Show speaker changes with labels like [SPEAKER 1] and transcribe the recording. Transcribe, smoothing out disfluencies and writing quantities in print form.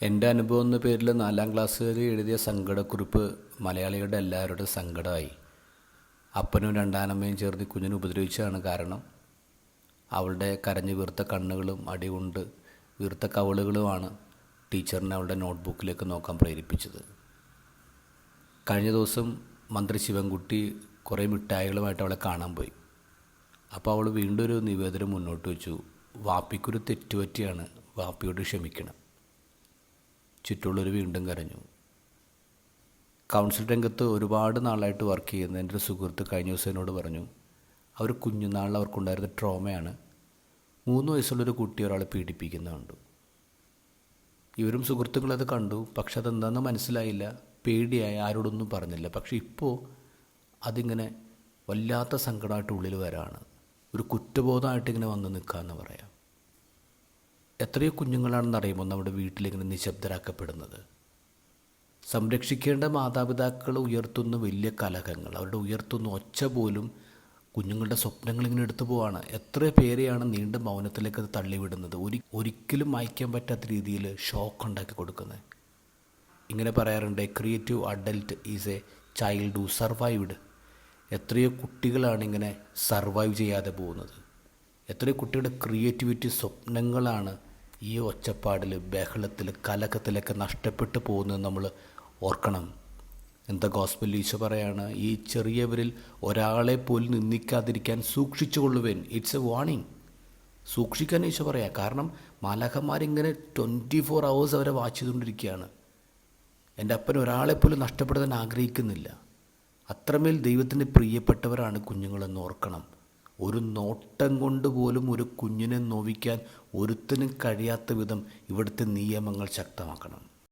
[SPEAKER 1] എൻ്റെ അനുഭവം എന്ന പേരിൽ 4ാം ക്ലാസ്സുകാർ എഴുതിയ സങ്കടക്കുറിപ്പ് മലയാളികളുടെ എല്ലാവരുടെ സങ്കടമായി. അപ്പനും രണ്ടാനമ്മയും ചേർന്ന് കുഞ്ഞിനെ ഉപദ്രവിച്ചതാണ് കാരണം. അവളുടെ കരഞ്ഞു വീർത്ത കണ്ണുകളും അടികൊണ്ട് വീർത്ത കവളുകളുമാണ് ടീച്ചറിനെ അവളുടെ നോട്ട്ബുക്കിലേക്ക് നോക്കാൻ പ്രേരിപ്പിച്ചത്. കഴിഞ്ഞ ദിവസം മന്ത്രി ശിവൻകുട്ടി കുറേ മിഠായികളുമായിട്ട് അവളെ കാണാൻ പോയി. അപ്പോൾ അവൾ വീണ്ടും ഒരു നിവേദനം മുന്നോട്ട് വെച്ചു. വാപ്പിക്കൊരു തെറ്റുപറ്റിയാണ്, വാപ്പിയോട് ക്ഷമിക്കണം. ചുറ്റുള്ളവർ വീണ്ടും കരഞ്ഞു. കൗൺസിൽ രംഗത്ത് ഒരുപാട് നാളായിട്ട് വർക്ക് ചെയ്യുന്ന എൻ്റെ ഒരു സുഹൃത്ത് കഴിഞ്ഞ ദിവസം എന്നോട് പറഞ്ഞു, അവർ കുഞ്ഞുനാളിൽ അവർക്കുണ്ടായിരുന്ന ട്രോമയാണ്. 3 വയസ്സുള്ളൊരു കുട്ടി ഒരാളെ പീഡിപ്പിക്കുന്നുണ്ട്. ഇവരും സുഹൃത്തുക്കളത് കണ്ടു, പക്ഷെ അതെന്താണെന്ന് മനസ്സിലായില്ല, പേടിയായി, ആരോടൊന്നും പറഞ്ഞില്ല. പക്ഷെ ഇപ്പോൾ അതിങ്ങനെ വല്ലാത്ത സങ്കടമായിട്ട് ഉള്ളിൽ വരാണ്. ഒരു കുറ്റബോധമായിട്ട് ഇങ്ങനെ വന്ന് നിൽക്കാമെന്ന് പറയാം. എത്രയോ കുഞ്ഞുങ്ങളാണെന്ന് അറിയുമ്പോൾ നമ്മുടെ വീട്ടിലിങ്ങനെ നിശബ്ദരാക്കപ്പെടുന്നത്. സംരക്ഷിക്കേണ്ട മാതാപിതാക്കൾ ഉയർത്തുന്ന വലിയ കലഹങ്ങൾ, അവരുടെ ഉയർത്തുന്ന ഒച്ച പോലും കുഞ്ഞുങ്ങളുടെ സ്വപ്നങ്ങളിങ്ങനെ എടുത്തു പോവാണ്. എത്ര പേരെയാണ് നീണ്ട മൗനത്തിലേക്ക് അത് തള്ളിവിടുന്നത്, ഒരിക്കലും മായ്ക്കാൻ പറ്റാത്ത രീതിയിൽ ഷോക്ക് ഉണ്ടാക്കി കൊടുക്കുന്നത്. ഇങ്ങനെ പറയാറുണ്ട്, A creative adult is A child who survived. എത്രയോ കുട്ടികളാണ് ഇങ്ങനെ സർവൈവ് ചെയ്യാതെ പോകുന്നത്. എത്രയോ കുട്ടികളുടെ ക്രിയേറ്റിവിറ്റി, സ്വപ്നങ്ങളാണ് ഈ ഒച്ചപ്പാടിൽ, ബഹളത്തിൽ, കലക്കത്തിലൊക്കെ നഷ്ടപ്പെട്ടു പോകുന്നത് നമ്മൾ ഓർക്കണം. എന്താ ഗോസ്പൽ ഈശോ പറയാണ്, ഈ ചെറിയവരിൽ ഒരാളെ പോലും നിന്ദിക്കാതിരിക്കാൻ സൂക്ഷിച്ചു കൊള്ളുവേൻ. It's A warning. സൂക്ഷിക്കാൻ ഈശോ പറയാം. കാരണം മാലാഖമാരിങ്ങനെ 24 hours അവരെ വാച്ച് ചെയ്തുകൊണ്ടിരിക്കുകയാണ്. എൻ്റെ അപ്പൻ ഒരാളെപ്പോലും നഷ്ടപ്പെടുത്താൻ ആഗ്രഹിക്കുന്നില്ല. അത്രമേൽ ദൈവത്തിന് പ്രിയപ്പെട്ടവരാണ് കുഞ്ഞുങ്ങളെന്ന് ഓർക്കണം. ഒരു നോട്ടം കൊണ്ട് പോലും ഒരു കുഞ്ഞിനെ നോവിക്കാൻ ഒരുത്തനും കഴിയാത്ത വിധം ഇവിടുത്തെ നിയമങ്ങൾ ശക്തമാക്കണം.